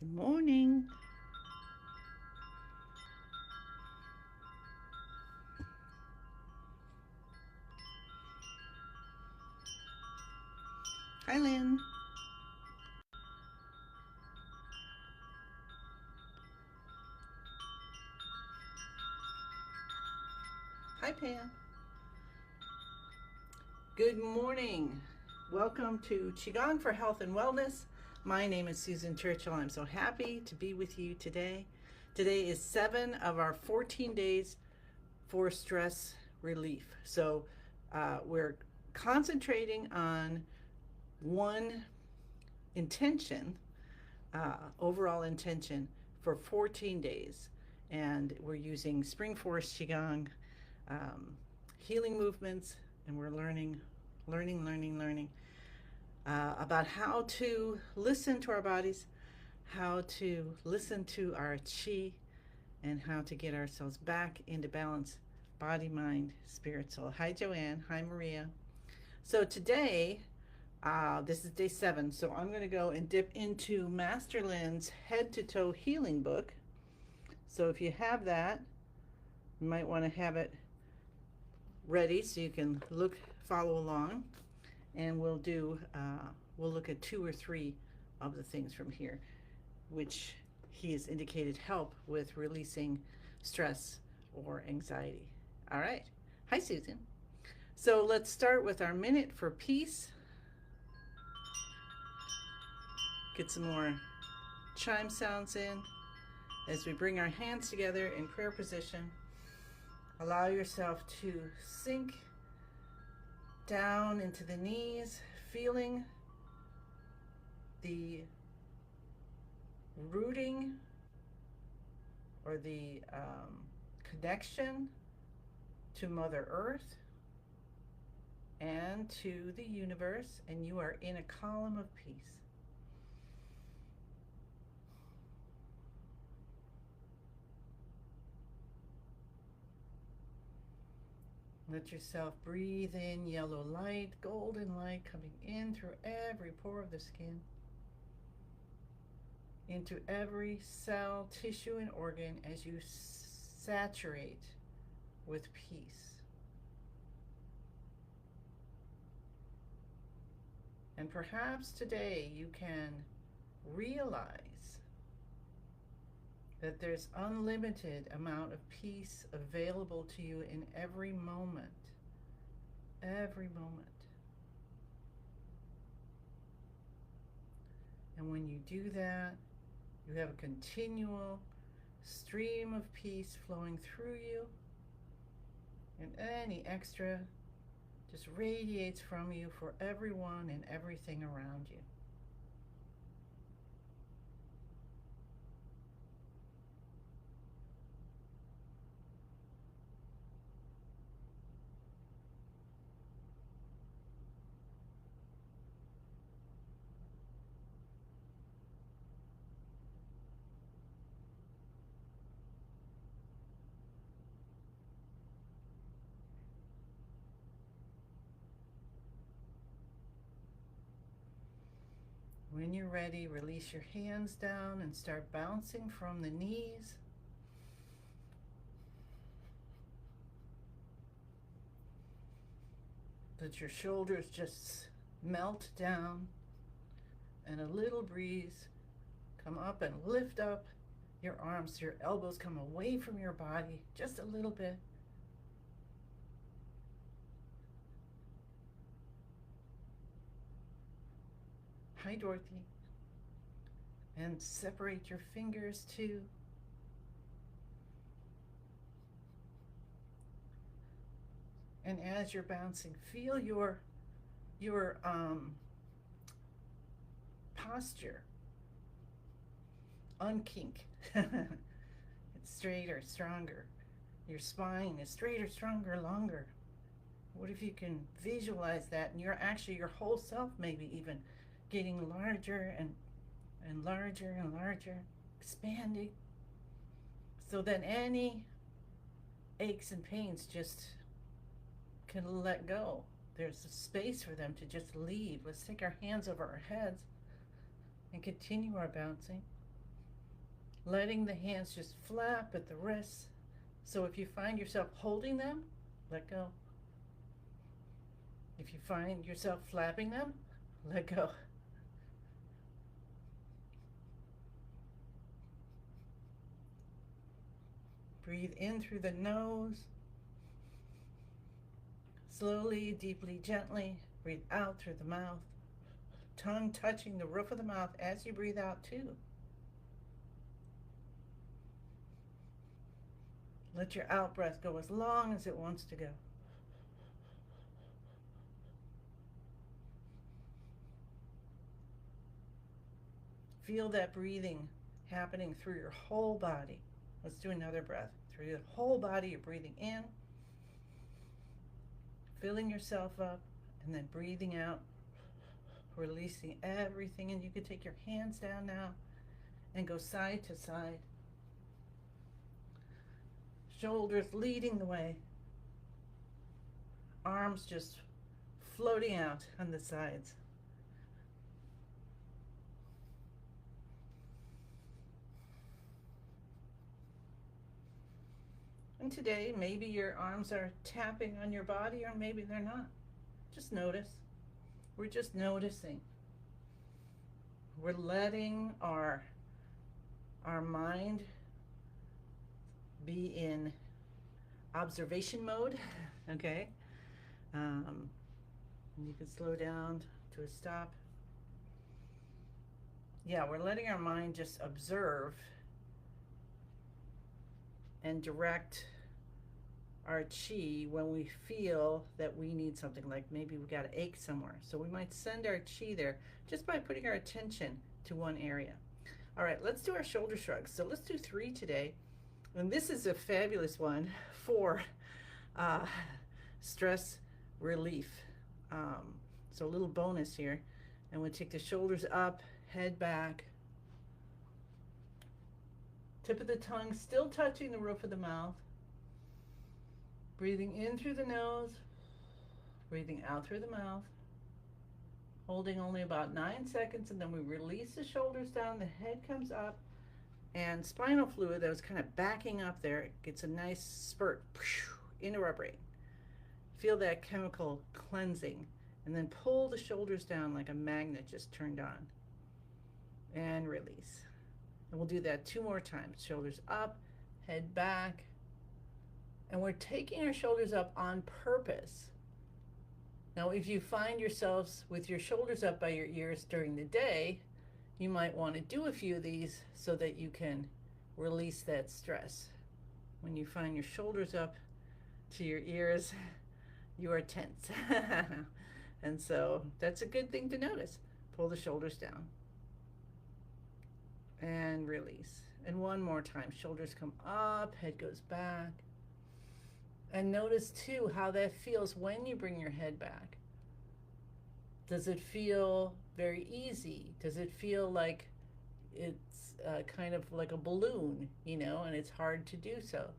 Good morning. Hi, Lynn. Hi, Pam. Good morning. Welcome to Qigong for Health and Wellness. My name is Susan Churchill. I'm so happy to be with you today. Today is 7 of our 14 days for stress relief. So we're concentrating on one intention, overall intention for 14 days. And we're using Spring Forest Qigong um, healing movements, and we're learning about how to listen to our bodies, how to listen to our chi, and how to get ourselves back into balance body, mind, spirit, soul. Hi, Joanne. Hi, Maria. So today, this is day 7. So I'm going to go and dip into Master Lynn's Head to Toe Healing book. So if you have that, you might want to have it ready so you can follow along, and we'll look at 2 or 3 of the things from here, which he has indicated help with releasing stress or anxiety. All right. Hi, Susan. So let's start with our minute for peace. Get some more chime sounds in as we bring our hands together in prayer position. Allow yourself to sink down into the knees, feeling the rooting or the connection to Mother Earth and to the universe, and you are in a column of peace. Let yourself breathe in yellow light, golden light coming in through every pore of the skin, into every cell, tissue, and organ as you saturate with peace. And perhaps today you can realize that there's unlimited amount of peace available to you in every moment. Every moment. And when you do that, you have a continual stream of peace flowing through you, and any extra just radiates from you for everyone and everything around you. When you're ready, release your hands down and start bouncing from the knees. Let your shoulders just melt down, and a little breeze come up and lift up your arms. Your elbows come away from your body just a little bit. Hi, Dorothy. And separate your fingers too. And as you're bouncing, feel your posture unkink. It's straighter, stronger. Your spine is straighter, stronger, longer. What if you can visualize that, and you're actually your whole self maybe even getting larger and larger and larger, expanding, so that any aches and pains just can let go. There's a space for them to just leave. Let's take our hands over our heads and continue our bouncing. letting the hands just flap at the wrists. So if you find yourself holding them, let go. If you find yourself flapping them, let go. Breathe in through the nose. Slowly, deeply, gently. Breathe out through the mouth. Tongue touching the roof of the mouth as you breathe out too. Let your out breath go as long as it wants to go. Feel that breathing happening through your whole body. Let's do another breath. Through your whole body, you're breathing in, filling yourself up, and then breathing out, releasing everything. And you can take your hands down now and go side to side. Shoulders leading the way. Arms just floating out on the sides. And today, maybe your arms are tapping on your body, or maybe they're not. Just notice. We're just noticing. We're letting our mind be in observation mode, okay? And you can slow down to a stop. Yeah, we're letting our mind just observe and direct our chi when we feel that we need something, like maybe we got an ache somewhere. So we might send our chi there just by putting our attention to one area. All right, let's do our shoulder shrugs. So let's do 3 today. And this is a fabulous one for stress relief. So a little bonus here. And we'll take the shoulders up, head back. Tip of the tongue still touching the roof of the mouth. Breathing in through the nose, breathing out through the mouth. Holding only about 9 seconds, and then we release the shoulders down, the head comes up, and spinal fluid that was kind of backing up there gets a nice spurt into our brain. Feel that chemical cleansing, and then pull the shoulders down like a magnet just turned on. And release. And we'll do that 2 more times. Shoulders up, head back. And we're taking our shoulders up on purpose. Now, if you find yourselves with your shoulders up by your ears during the day, you might want to do a few of these so that you can release that stress. When you find your shoulders up to your ears, you are tense. And so that's a good thing to notice. Pull the shoulders down. And release. And one more time. Shoulders come up, head goes back. And notice too how that feels when you bring your head back. Does it feel very easy? Does it feel like it's kind of like a balloon, you know, and it's hard to do so?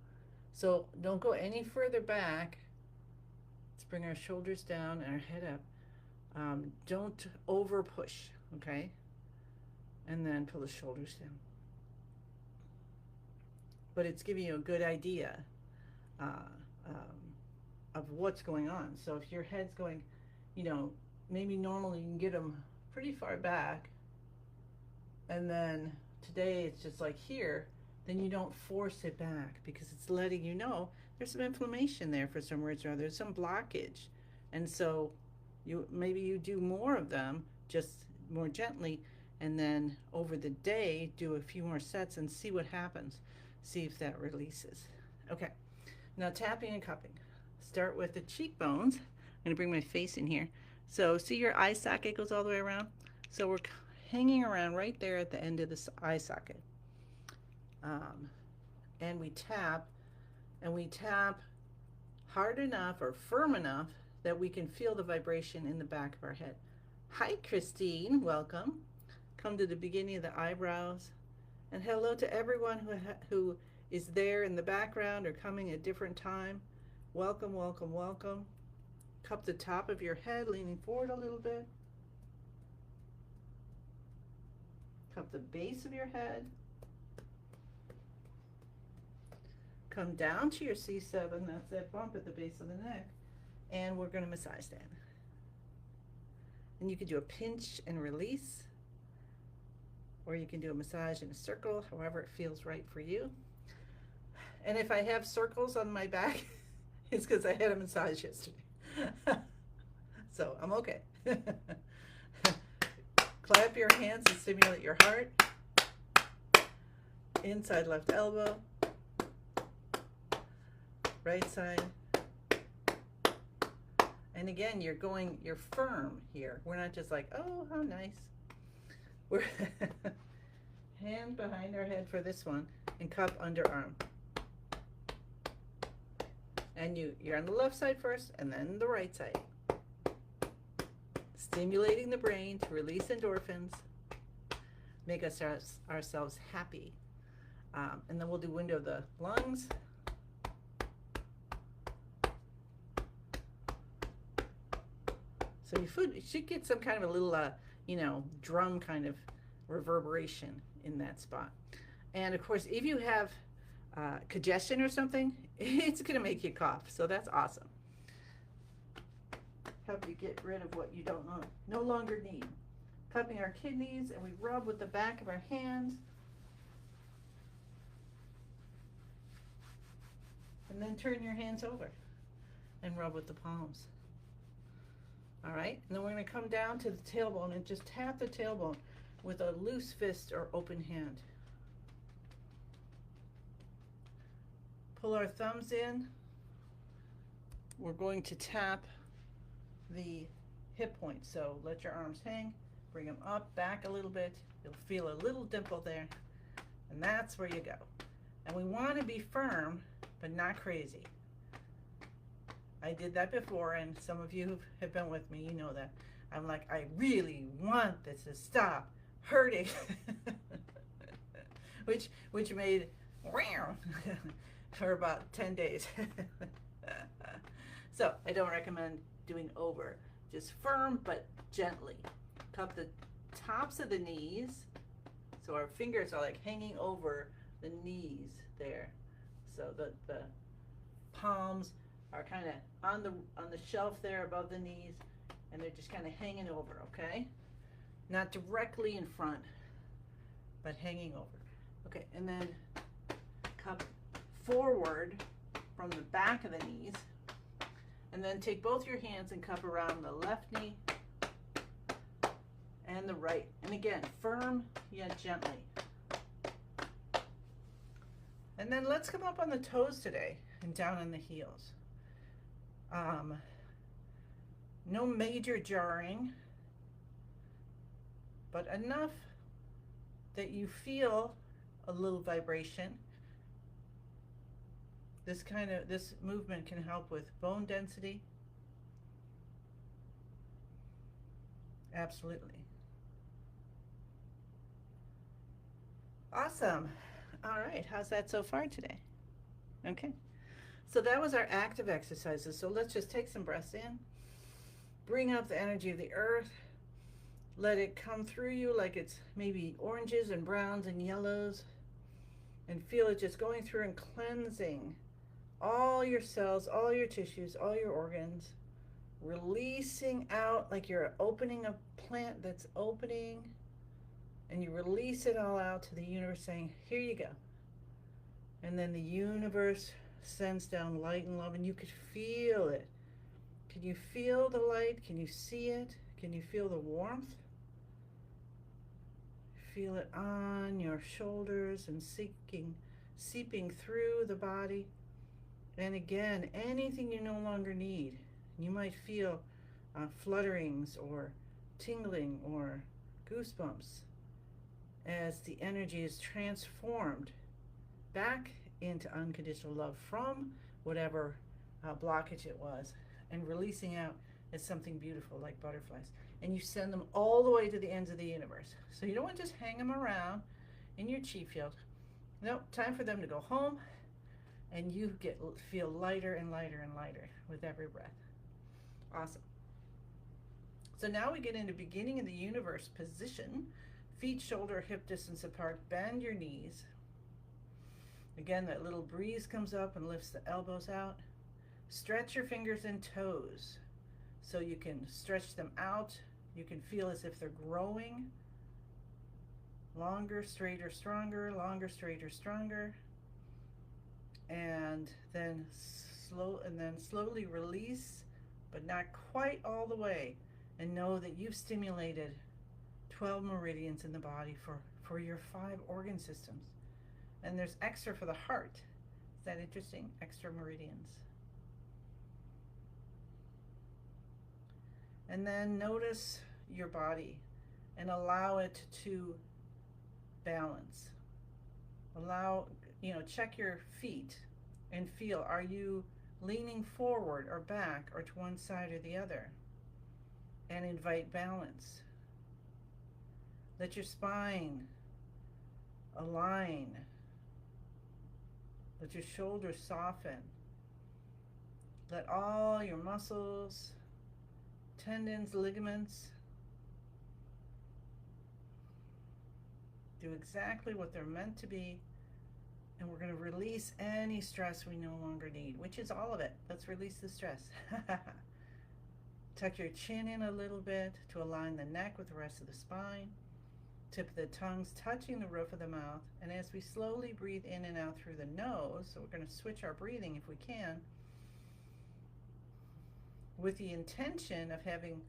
So don't go any further back. Let's bring our shoulders down and our head up. Don't over push, okay? And then pull the shoulders down. But it's giving you a good idea of what's going on. So if your head's going, you know, maybe normally you can get them pretty far back, and then today it's just like here, then you don't force it back because it's letting you know there's some inflammation there for some reason, or there's some blockage. And so maybe you do more of them, just more gently, and then over the day do a few more sets and see what happens. See if that releases. Okay, now tapping and cupping. Start with the cheekbones. I'm gonna bring my face in here. So see your eye socket goes all the way around? So we're hanging around right there at the end of this eye socket. And we tap hard enough or firm enough that we can feel the vibration in the back of our head. Hi, Christine, welcome. Come to the beginning of the eyebrows. And hello to everyone who is there in the background or coming at a different time. Welcome, welcome, welcome. Cup the top of your head, leaning forward a little bit. Cup the base of your head. come down to your C7, that's that bump at the base of the neck, and we're going to massage that. And you can do a pinch and release, or you can do a massage in a circle, however it feels right for you. And if I have circles on my back, it's because I had a massage yesterday. So I'm okay. Clap your hands and stimulate your heart. Inside left elbow. Right side. And again, you're firm here. We're not just like, oh, how nice. We're hand behind our head for this one and cup underarm. And you're on the left side first and then the right side. Stimulating the brain to release endorphins, make us ourselves happy. And then we'll do window of the lungs. So you should get some kind of a little, drum kind of reverberation in that spot. And of course, if you have congestion or something, it's going to make you cough. So that's awesome. Help you get rid of what you no longer need. Cupping our kidneys, and we rub with the back of our hands. And then turn your hands over and rub with the palms. All right, and then we're going to come down to the tailbone and just tap the tailbone with a loose fist or open hand. Pull our thumbs in. We're going to tap the hip point. So let your arms hang, bring them up, back a little bit. You'll feel a little dimple there, and that's where you go. And we want to be firm, but not crazy. I did that before, and some of you have been with me, you know that. I'm like, I really want this to stop hurting. which made for about 10 days. So I don't recommend doing over. Just firm but gently. Cup the tops of the knees. So our fingers are like hanging over the knees there. So the palms are kind of on the shelf there above the knees, and they're just kind of hanging over, okay? Not directly in front, but hanging over. Okay, and then cup forward from the back of the knees, and then take both your hands and cup around the left knee and the right. And again, firm yet gently. And then let's come up on the toes today and down on the heels. No major jarring, but enough that you feel a little vibration. This movement can help with bone density. Absolutely. Awesome. All right, how's that so far today? Okay. So that was our active exercises. So let's just take some breaths in. Bring up the energy of the earth. Let it come through you like it's maybe oranges and browns and yellows. And feel it just going through and cleansing all your cells, all your tissues, all your organs. Releasing out like you're opening a plant that's opening. And you release it all out to the universe saying, here you go. And then the universe sends down light and love, and you could feel it. Can you feel the light? Can you see it? Can you feel the warmth? Feel it on your shoulders and seeping through the body. And again, anything you no longer need. You might feel flutterings or tingling or goosebumps as the energy is transformed back into unconditional love from whatever blockage it was, and releasing out as something beautiful like butterflies. And you send them all the way to the ends of the universe. So you don't want to just hang them around in your chi field. No, time for them to go home, and you feel lighter and lighter and lighter with every breath. Awesome. So now we get into beginning of the universe position. Feet shoulder hip distance apart. Bend your knees. Again, that little breeze comes up and lifts the elbows out. Stretch your fingers and toes so you can stretch them out. You can feel as if they're growing. Longer, straighter, stronger, longer, straighter, stronger. And then slowly release, but not quite all the way. And know that you've stimulated 12 meridians in the body for your 5 organ systems. And there's extra for the heart. Is that interesting? Extra meridians. And then notice your body and allow it to balance. Allow, check your feet and feel, are you leaning forward or back or to one side or the other? And invite balance. Let your spine align. Let your shoulders soften. Let all your muscles, tendons, ligaments do exactly what they're meant to be. And we're going to release any stress we no longer need, which is all of it. Let's release the stress. Tuck your chin in a little bit to align the neck with the rest of the spine. Tip of the tongues touching the roof of the mouth. And as we slowly breathe in and out through the nose, so we're going to switch our breathing if we can, with the intention of having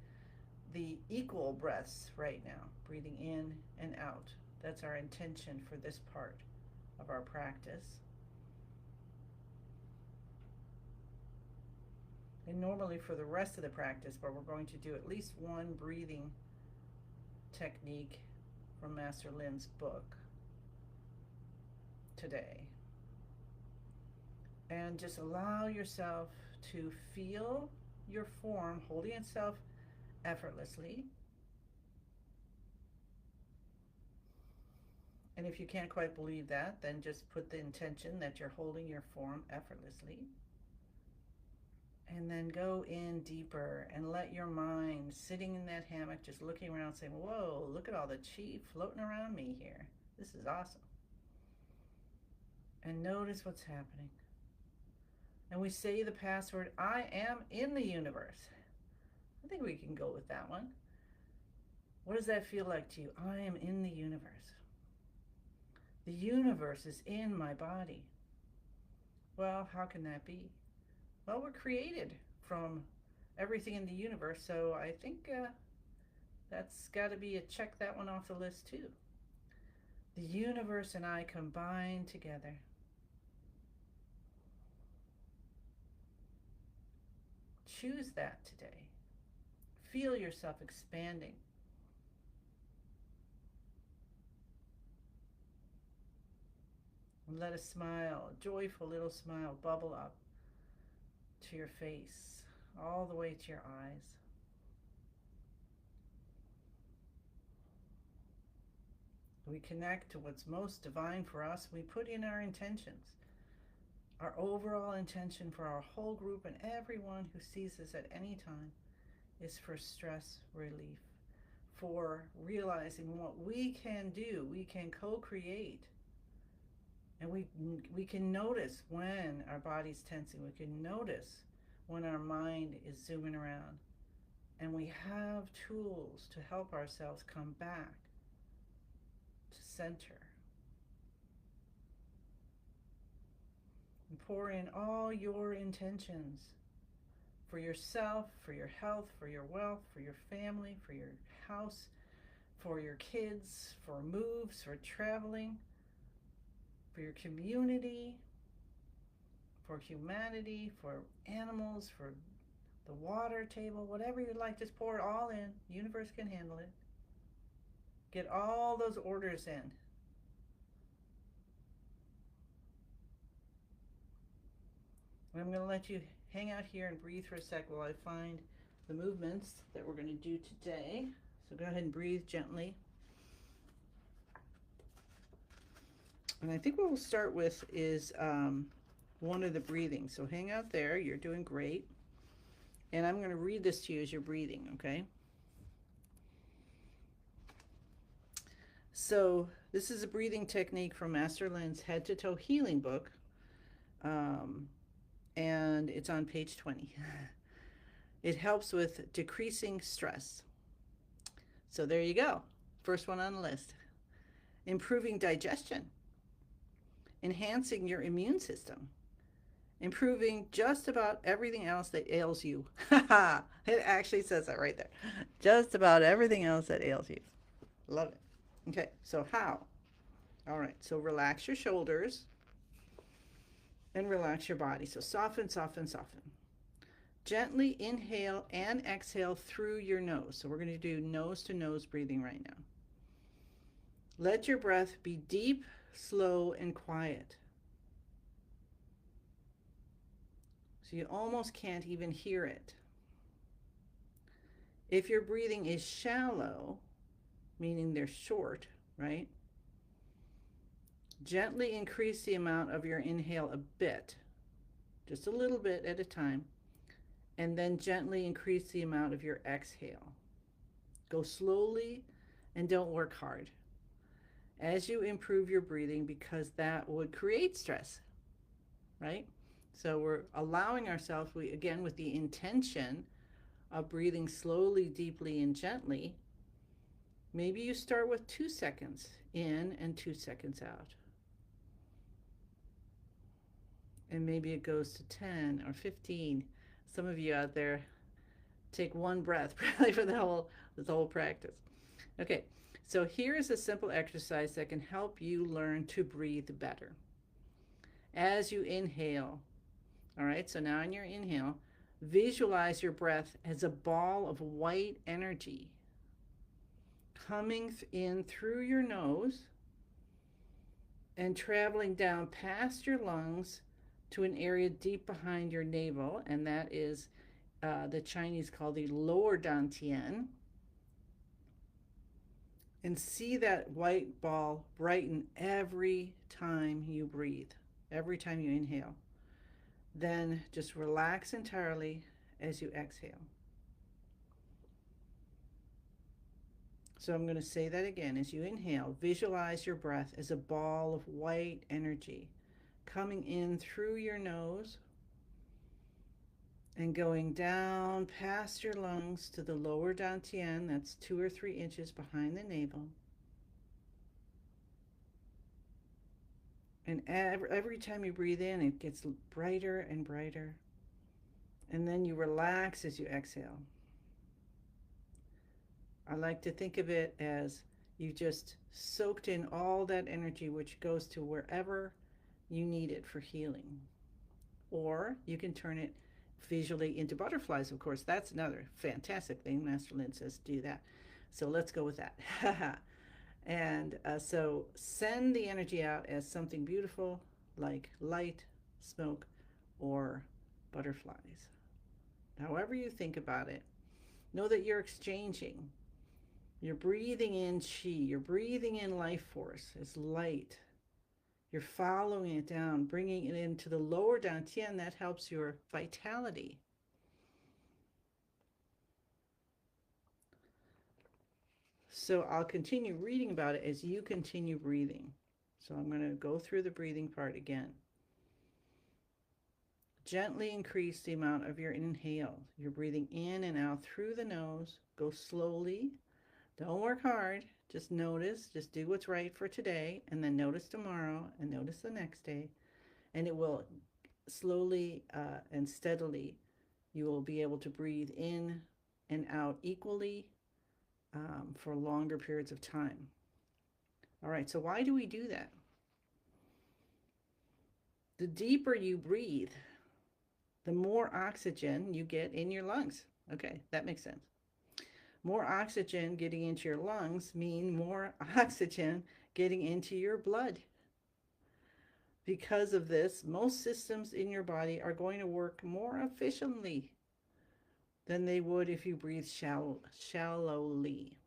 the equal breaths right now, breathing in and out. That's our intention for this part of our practice. And normally for the rest of the practice, but we're going to do at least one breathing technique from Master Lin's book today. And just allow yourself to feel your form holding itself effortlessly. And if you can't quite believe that, then just put the intention that you're holding your form effortlessly. And then go in deeper and let your mind, sitting in that hammock, just looking around saying, whoa, look at all the chi floating around me here. This is awesome. And notice what's happening. And we say the password, I am in the universe. I think we can go with that one. What does that feel like to you? I am in the universe. The universe is in my body. Well, how can that be? Well, we're created from everything in the universe, so I think that's got to be a check that one off the list too. The universe and I combine together. Choose that today. Feel yourself expanding. And let a smile, a joyful little smile, bubble up to your face, all the way to your eyes. We connect to what's most divine for us. We put in our intentions. Our overall intention for our whole group and everyone who sees us at any time is for stress relief, for realizing what we can do. We can co-create. And we can notice when our body's tensing. We can notice when our mind is zooming around. And we have tools to help ourselves come back to center. And pour in all your intentions for yourself, for your health, for your wealth, for your family, for your house, for your kids, for moves, for traveling, for your community, for humanity, for animals, for the water table, whatever you'd like, just pour it all in. The universe can handle it. Get all those orders in. And I'm going to let you hang out here and breathe for a sec while I find the movements that we're going to do today. So go ahead and breathe gently. And I think what we'll start with is one of the breathing. So hang out there. You're doing great. And I'm going to read this to you as you're breathing, okay? So this is a breathing technique from Master Lin's Head to Toe Healing book, um, and it's on page 20. It helps with decreasing stress. So there you go. First one on the list. Improving digestion, enhancing your immune system, improving just about everything else that ails you. It actually says that right there. Just about everything else that ails you. Love it. Okay, so how? All right, so relax your shoulders and relax your body. So soften, soften, soften. Gently inhale and exhale through your nose. So we're going to do nose to nose breathing right now. Let your breath be deep, slow, and quiet. So you almost can't even hear it. If your breathing is shallow, meaning they're short, right? Gently increase the amount of your inhale a bit, just a little bit at a time, and then gently increase the amount of your exhale. Go slowly and don't work hard as you improve your breathing, because that would create stress, right? So we're allowing ourselves, again, with the intention of breathing slowly, deeply, and gently. Maybe you start with 2 seconds in and 2 seconds out. And maybe it goes to 10 or 15. Some of you out there take one breath probably for the whole practice. Okay, so here's a simple exercise that can help you learn to breathe better. As you inhale, all right, so now in your inhale, visualize your breath as a ball of white energy coming in through your nose and traveling down past your lungs to an area deep behind your navel, and that is the Chinese call the lower dantian. And see that white ball brighten every time you breathe, every time you inhale. Then just relax entirely as you exhale. So I'm going to say that again. As you inhale, visualize your breath as a ball of white energy coming in through your nose and going down past your lungs to the lower dantian, that's 2 or 3 inches behind the navel. And every time you breathe in, it gets brighter and brighter. And then you relax as you exhale. I like to think of it as you just soaked in all that energy, which goes to wherever you need it for healing. Or you can turn it visually into butterflies, of course. That's another fantastic thing. Master Lin says do that. So let's go with that. And so send the energy out as something beautiful like light, smoke, or butterflies. However you think about it, know that you're exchanging. You're breathing in chi. You're breathing in life force as light. You're following it down, bringing it into the lower dantian. That helps your vitality. So I'll continue reading about it as you continue breathing. So I'm going to go through the breathing part again. Gently increase the amount of your inhale. You're breathing in and out through the nose. Go slowly. Don't work hard. Just notice. Just do what's right for today, and then notice tomorrow, and notice the next day. And it will slowly and steadily, you will be able to breathe in and out equally for longer periods of time. All right, so why do we do that? The deeper you breathe, the more oxygen you get in your lungs. Okay, that makes sense. More oxygen getting into your lungs mean more oxygen getting into your blood. Because of this, most systems in your body are going to work more efficiently than they would if you breathe shallowly.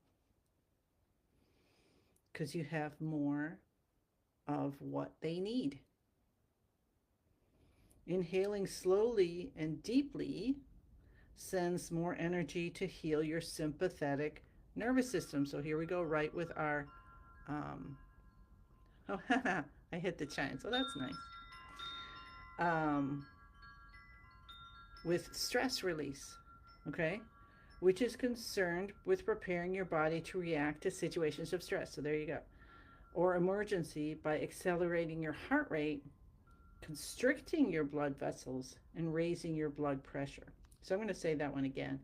Because you have more of what they need. Inhaling slowly and deeply sends more energy to heal your sympathetic nervous system. So here we go, right with our Um, oh, I hit the chime, so that's nice. Um, with stress release, okay, which is concerned with preparing your body to react to situations of stress. So there you go. Or emergency by accelerating your heart rate, constricting your blood vessels, and raising your blood pressure. So I'm going to say that one again.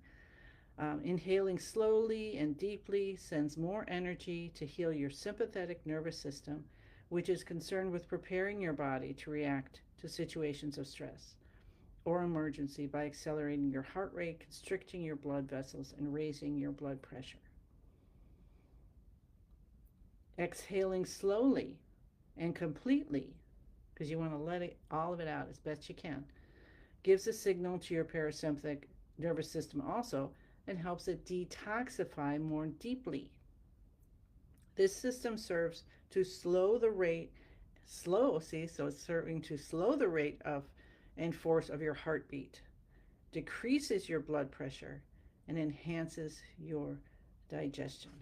Inhaling slowly and deeply sends more energy to heal your sympathetic nervous system, which is concerned with preparing your body to react to situations of stress or emergency by accelerating your heart rate, constricting your blood vessels, and raising your blood pressure. Exhaling slowly and completely, because you want to let all of it out as best you can, gives a signal to your parasympathetic nervous system also and helps it detoxify more deeply. This system serves to slow the rate, so it's serving to slow the rate of and force of your heartbeat, decreases your blood pressure, and enhances your digestion.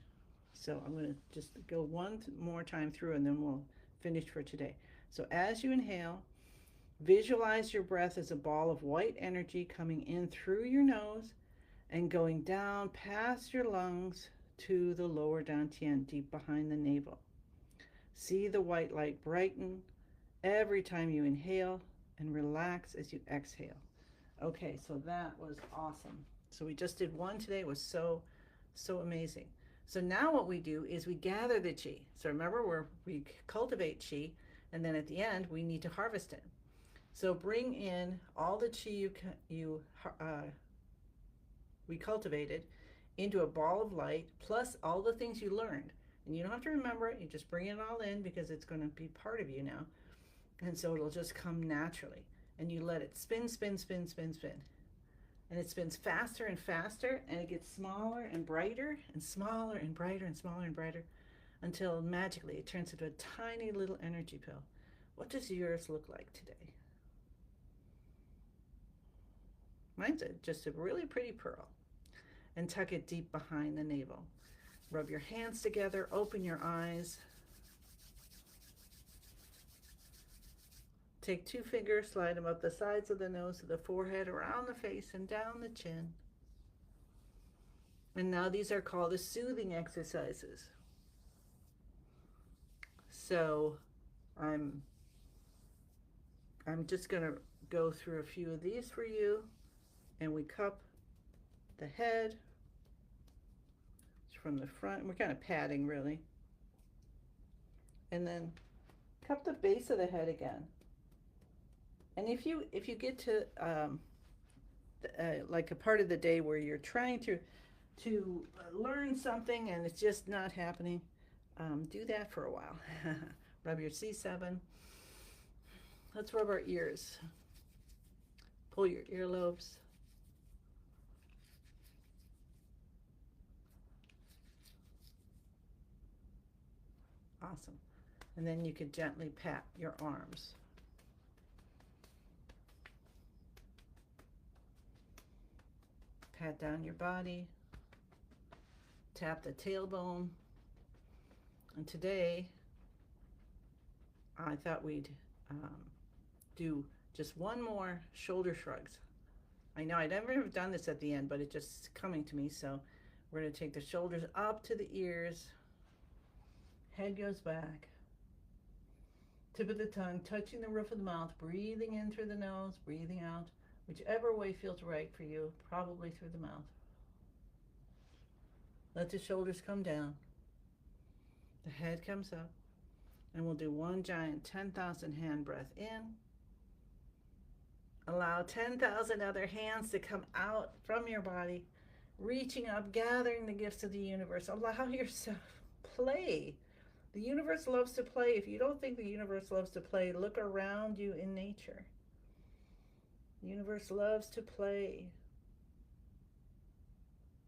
So I'm going to just go one more time through and then we'll finish for today. So as you inhale, visualize your breath as a ball of white energy coming in through your nose and going down past your lungs to the lower dantian, deep behind the navel. See the white light brighten every time you inhale and relax as you exhale. Okay, so that was awesome. So we just did one today. It was so amazing. So now what we do is we gather the chi. So remember, we cultivate chi, and then at the end we need to harvest it. So bring in all the chi we cultivated into a ball of light, plus all the things you learned. And you don't have to remember it. You just bring it all in because it's going to be part of you now. And so it'll just come naturally. And you let it spin, spin, spin, spin, spin. And it spins faster and faster, and it gets smaller and brighter, and smaller and brighter, and smaller and brighter, until magically it turns into a tiny little energy pill. What does yours look like today? Mine's just a really pretty pearl. And tuck it deep behind the navel. Rub your hands together, open your eyes. Take 2 fingers, slide them up the sides of the nose, to the forehead, around the face, and down the chin. And now these are called the soothing exercises. So I'm just going to go through a few of these for you. And we cup the head from the front. We're kind of patting, really. And then cup the base of the head again. And if you get to like a part of the day where you're trying to learn something and it's just not happening, do that for a while. Rub your C7. Let's rub our ears. Pull your earlobes. Awesome. And then you could gently pat your arms. Pat down your body. Tap the tailbone. And today, I thought we'd do just one more shoulder shrugs. I know I never have done this at the end, but it's just coming to me. So we're going to take the shoulders up to the ears. Head goes back. Tip of the tongue touching the roof of the mouth, breathing in through the nose, breathing out, whichever way feels right for you, probably through the mouth. Let the shoulders come down. The head comes up. And we'll do one giant 10,000 hand breath in. Allow 10,000 other hands to come out from your body, reaching up, gathering the gifts of the universe. Allow yourself play. The universe loves to play. If you don't think the universe loves to play, look around you in nature. The universe loves to play.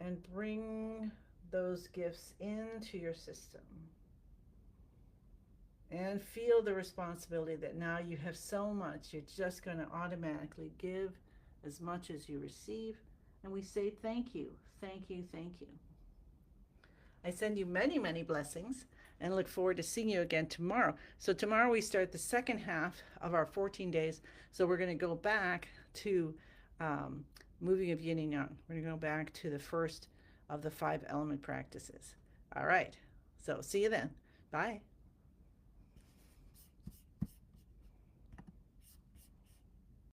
And bring those gifts into your system. And feel the responsibility that now you have so much, you're just going to automatically give as much as you receive. And we say thank you, thank you, thank you. I send you many, many blessings. and look forward to seeing you again tomorrow. So tomorrow we start the second half of our 14 days. So we're going to go back to moving of yin and yang. We're going to go back to the first of the 5 element practices. All right. So see you then. Bye.